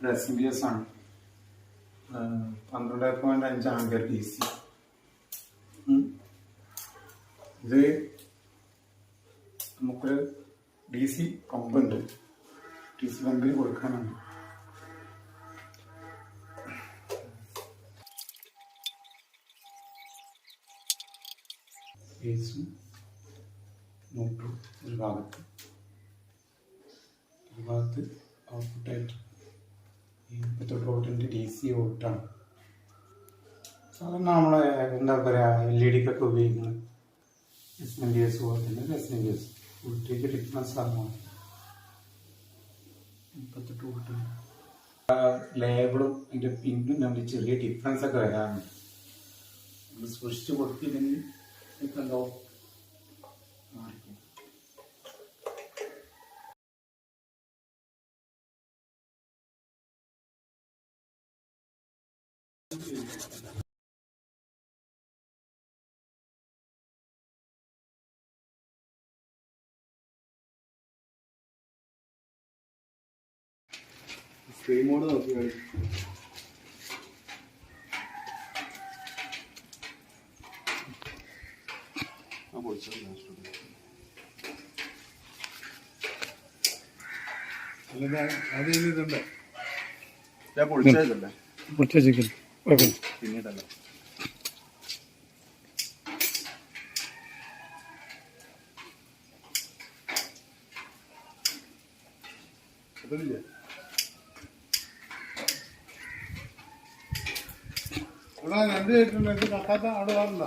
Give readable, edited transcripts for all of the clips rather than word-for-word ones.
SMBS ആണ് 12.5 ampere DC. ഇത് നമുക്കൊരു DC പമ്പുണ്ട്, DC പമ്പിൽ കൊടുക്കാനാണ്. ബേസും നോട്ടും ഒരു ഭാഗത്ത് ഔട്ട്പുട്ടായിട്ട് ഇപ്പോഴത്തെ പ്ലോട്ടിൻ്റെ DC ഔട്ടാണ്. സാധാരണ നമ്മളെ എന്താ പറയുക LED-ക്കൊക്കെ ഉപയോഗിക്കുന്നത് SMBS പോലെ തന്നെ SMBS വോൾട്ടേജ് ഡിഫറൻസ് ആണ്. ഇപ്പോഴത്തെ ടൂട്ട് ലേബിളും അതിൻ്റെ പിന്നും തമ്മിൽ ചെറിയ ഡിഫറൻസ് ഒക്കെ വരാറുണ്ട്. നമ്മൾ സൂക്ഷിച്ച് കൊടുത്തില്ലെങ്കിൽ ഇപ്പം എന്തോ മാറിക്കും. സ്ക്രീൻ മോഡ് നോക്കി അതിതുണ്ട് ഞാൻ പൊളിച്ചതല്ലേ പിന്നീടല്ല അതില്ലേ ഇവിടെ രണ്ട് കേട്ടിട്ടുണ്ട് കട്ടാത്ത അവിടെ വേറല്ല.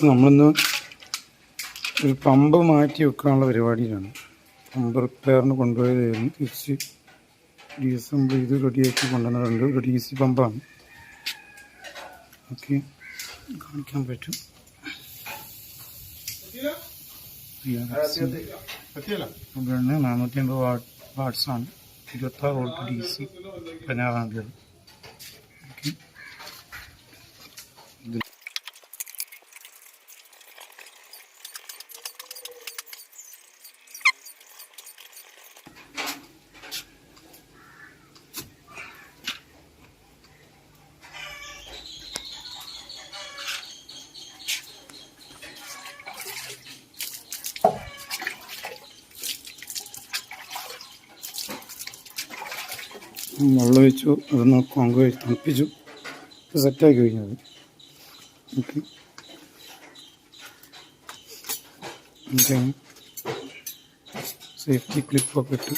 നമ്മളിന്ന് ഒരു പമ്പ് മാറ്റി വെക്കാനുള്ള പരിപാടിയിലാണ്. പമ്പ് റിപ്പയറിന് കൊണ്ടുപോയതായിരുന്നു. തിരിച്ച് ഡീസംബർ ഇത് റെഡിയാക്കി കൊണ്ടുവന്നിട്ടുണ്ട്. ഒരു DC പമ്പാണ്. ഓക്കെ, കാണിക്കാൻ പറ്റും. 450 വാട്ട്സാണ്. 26 വോൾട്ട് DC 16 ആംപിയർ. ഓക്കെ, വെള്ളം ഒഴിച്ചു, അതൊന്ന് കോൺക്രീറ്റ് തണുപ്പിച്ചു, സെറ്റാക്കി കഴിഞ്ഞത്. ഓക്കെ, സേഫ്റ്റി ക്ലിപ്പൊക്കെ ഇട്ട്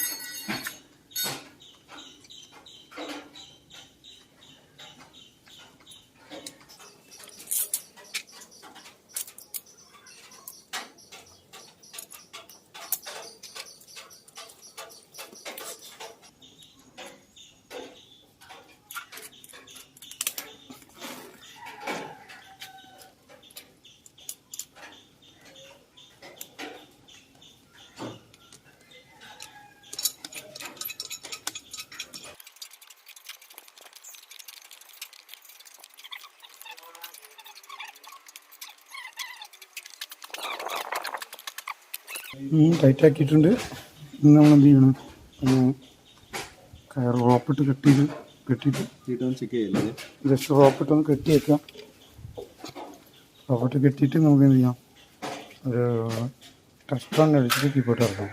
ടൈറ്റാക്കിയിട്ടുണ്ട്. ഇന്ന് നമ്മൾ എന്ത് ചെയ്യണം, കയർ റോപ്പിട്ട് കെട്ടിയിട്ട് ജസ്റ്റ് റോപ്പിട്ടൊന്ന് കെട്ടി വെക്കാം. റോപ്പിട്ട് കെട്ടിയിട്ട് നമുക്ക് എന്ത് ചെയ്യാം, ഒരു ടെസ്റ്റർ അടിച്ചിട്ട് കീപ്പോട്ട് ഇറക്കാം.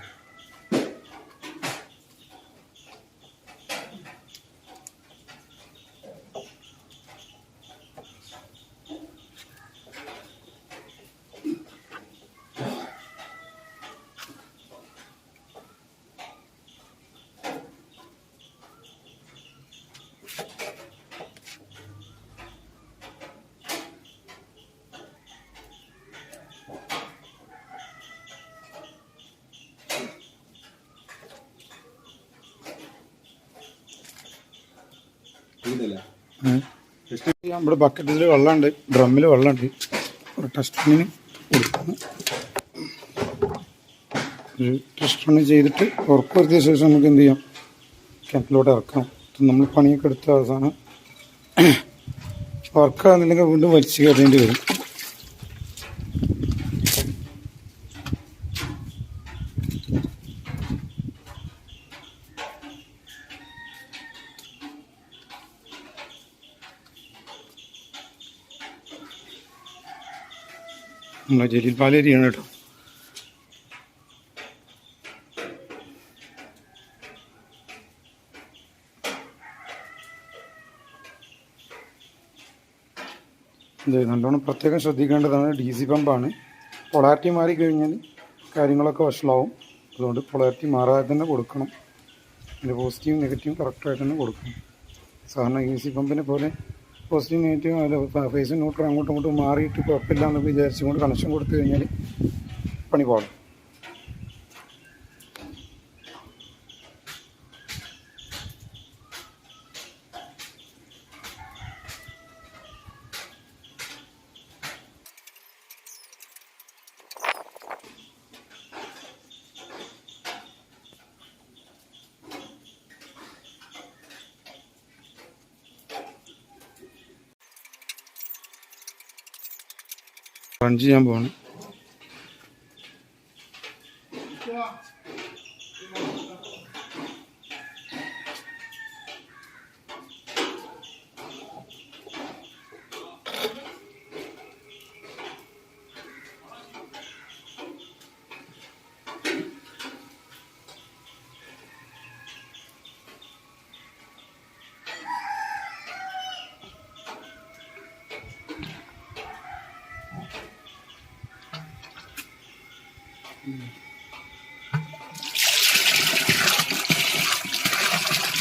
നമ്മുടെ ബക്കറ്റിൽ വെള്ളമുണ്ട്, ഡ്രമ്മിൽ വെള്ളമുണ്ട്. ഒരു ടെസ്റ്റിങ്ങിന് കൊടുക്കുന്നു. ഒരു ടെസ്റ്റ് ചെയ്തിട്ട് ഉറപ്പുവരുത്തിയ ശേഷം നമുക്ക് എന്ത് ചെയ്യാം, കിണറ്റിലോട്ട് ഇറക്കാം. നമ്മൾ പണിയൊക്കെ എടുത്ത അവസാനം വർക്കാകുന്നില്ലെങ്കിൽ വീണ്ടും വലിച്ചു കയറേണ്ടി വരും. നമ്മളെ ജലീൽ പാലേരിയാണ് കേട്ടോ. ഇത് നല്ലോണം പ്രത്യേകം ശ്രദ്ധിക്കേണ്ടതാണ്. DC പമ്പാണ്. പൊളാരിറ്റി മാറിക്കഴിഞ്ഞാൽ കാര്യങ്ങളൊക്കെ വഷളാവും. അതുകൊണ്ട് പൊളാരിറ്റി മാറാതെ തന്നെ കൊടുക്കണം. അതിൻ്റെ പോസിറ്റീവും നെഗറ്റീവും കറക്റ്റായിട്ട് തന്നെ കൊടുക്കണം. സാധാരണ AC പമ്പിനെ പോലെ പോസിറ്റീവ് നെഗറ്റീവ് അതിൽ ഫേസും ന്യൂട്രൽ അങ്ങോട്ടും ഇങ്ങോട്ടും മാറിയിട്ട് കുഴപ്പമില്ല എന്ന് വിചാരിച്ചുകൊണ്ട് കണക്ഷൻ കൊടുത്തു കഴിഞ്ഞാൽ പണി പാടും. റൺ ചെയ്യാൻ പോവാണ്.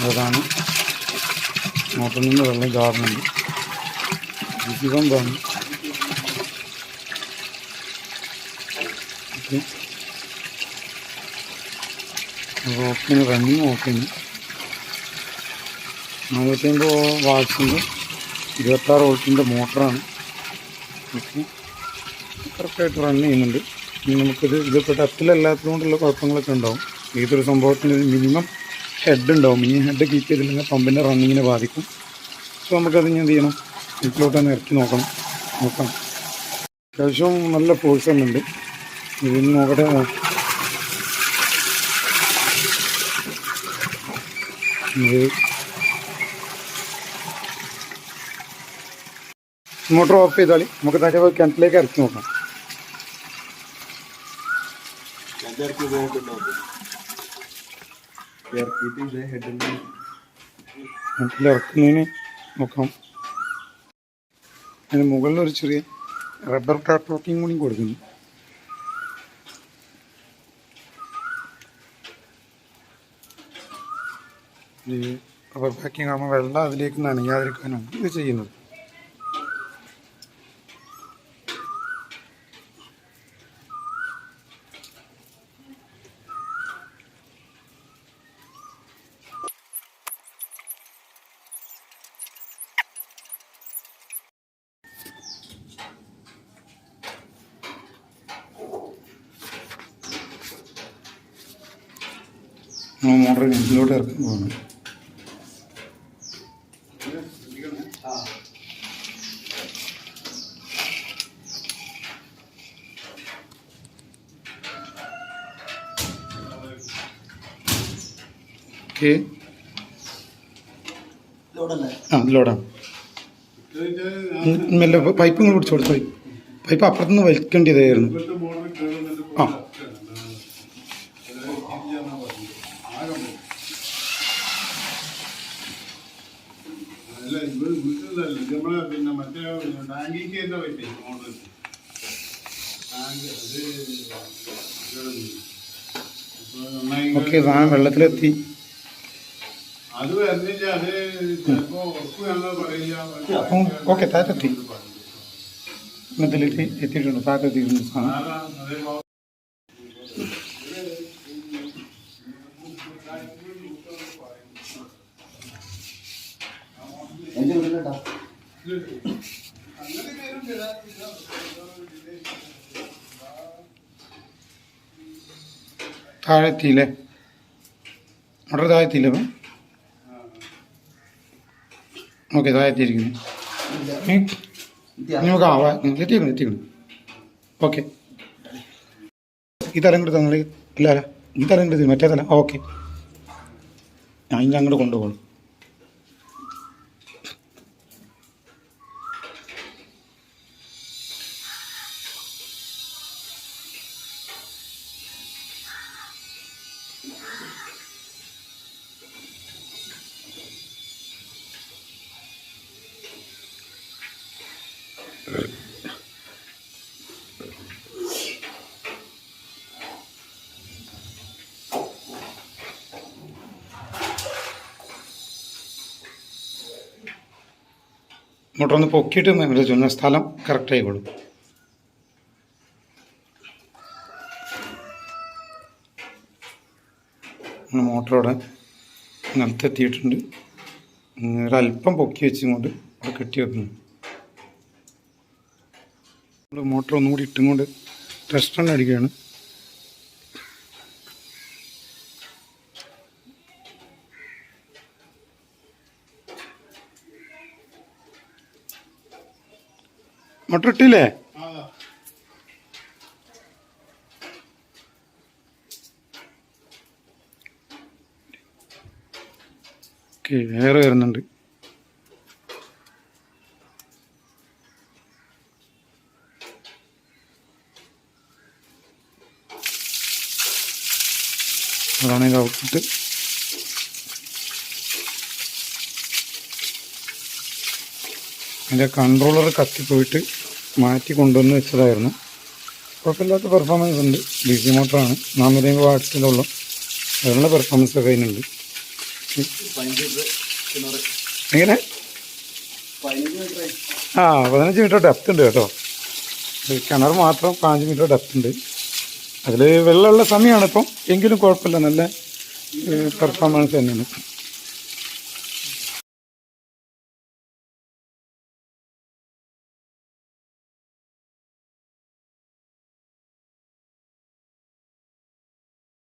അതാണ് മോട്ടറിൽ നിന്ന് വെള്ളം ചാടുന്നുണ്ട്. DC പമ്പാണ്. ഓക്കെയാണ്, റണ്ണിങ് ഓക്കെയാണ്. 450 വാട്ട്സിൻ്റെ 26 വോൾട്ടിൻ്റെ മോട്ടറാണ്. ഓക്കെ, കറക്റ്റായിട്ട് റൺ ചെയ്യുന്നുണ്ട്. ഇനി നമുക്കിത് ഇതിപ്പോൾ ടച്ചിലല്ലാത്തത് കൊണ്ടുള്ള കുഴപ്പങ്ങളൊക്കെ ഉണ്ടാവും. ഏതൊരു സംഭവത്തിന് മിനിമം ഹെഡ് ഉണ്ടാവും. ഈ ഹെഡ് കീപ്പ് ചെയ്തില്ലെങ്കിൽ പമ്പിൻ്റെ റണ്ണിങ്ങിനെ ബാധിക്കും. സോ നമുക്കത് ഇനി എന്ത് ചെയ്യണം, വീട്ടിലോട്ടൊന്ന് ഇറക്കി നോക്കാം. അത്യാവശ്യം നല്ല ഫോഴ്സ് തന്നെയുണ്ട്. ഇതിന് നോക്കട്ടെ. മോട്ടർ ഓഫ് ചെയ്താൽ നമുക്ക് തരവ് കിണറ്റിലേക്ക് ഇറക്കി നോക്കാം. ഇറക്കുന്നതിന് നോക്കാം. അതിന് മുകളിലൊരു ചെറിയ റബ്ബർ ടാപ്പിംഗ് കൂടി കൊടുക്കുന്നു. ഈ റബ്ബർ പാക്കിംഗ് ആകുമ്പോൾ വെള്ളം അതിലേക്ക് നനയാതിരിക്കാനാണ് ഇത് ചെയ്യുന്നത്. മോട്ടർ കിണറ്റിലോട്ട് ഇറക്കാൻ പോകണം. ഓക്കെ, ലോഡാണ്. മെല്ലെ പൈപ്പ് ഇങ്ങനെ പിടിച്ചു കൊടുത്തു. പൈപ്പ് അപ്പുറത്തുനിന്ന് വലിക്കേണ്ടതായിരുന്നു. ആ, ഓക്കെ, സാധനം വെള്ളത്തിലെത്തി. ഓക്കെ, താഴത്തെത്തി. ഇതിലേക്ക് എത്തിയിട്ടുണ്ട്, താഴത്തെത്തിയിട്ടുണ്ട് സാധനം. താഴെത്തിയില്ലേ? മോട്ടർ താഴെത്തിയില്ലേ? അപ്പം ഓക്കെ, താഴെത്തിയിരിക്കുന്നു. നമുക്ക് എത്തിക്കണം. ഓക്കെ, ഈ തലം കൂടെ തന്നെ ഇല്ല, ഈ തലം കൂടെ മറ്റേ തല. ഓക്കെ, ഞാൻ ഇനി അങ്ങോട്ട് കൊണ്ടുപോകണം. മോട്ടർ ഒന്ന് പൊക്കിയിട്ട് വെച്ചാൽ സ്ഥലം കറക്റ്റ് ആയിക്കോളും. മോട്ടറോടെ നിലത്തെത്തിയിട്ടുണ്ട്. ഒരല്പം പൊക്കി വെച്ചുകൊണ്ട് അവിടെ കെട്ടി വെക്കുന്നു. മോട്ടർ ഒന്നുകൂടി ഇട്ടുകൊണ്ട് ടെസ്റ്ററിന് അടിക്കുകയാണ്. മോട്ടർ ഇട്ടില്ലേ? ഓക്കെ, എയർ വരുന്നുണ്ട്. അതാണ് ഇത് ഔട്ട്പുട്ട്. അതിൻ്റെ കൺട്രോളർ കത്തിപ്പോയിട്ട് മാറ്റി കൊണ്ടുവന്ന് വെച്ചതായിരുന്നു. കുഴപ്പമില്ലാത്ത പെർഫോമൻസ് ഉണ്ട്. DC മോട്ടറാണ്, 450 വാട്ട്സിലുള്ള അതിനുള്ള പെർഫോമൻസ് ഒക്കെ അതിനുണ്ട്. എങ്ങനെ? 15 മീറ്റർ ഡെപ്ത് ഉണ്ട് കേട്ടോ. കിണർ മാത്രം 5 മീറ്റർ ഡെപ്ത് ഉണ്ട്. അതിൽ വെള്ളമുള്ള സമയമാണ് ഇപ്പം, എങ്കിലും കുഴപ്പമില്ല, നല്ല പെർഫോമൻസ് തന്നെയാണ്.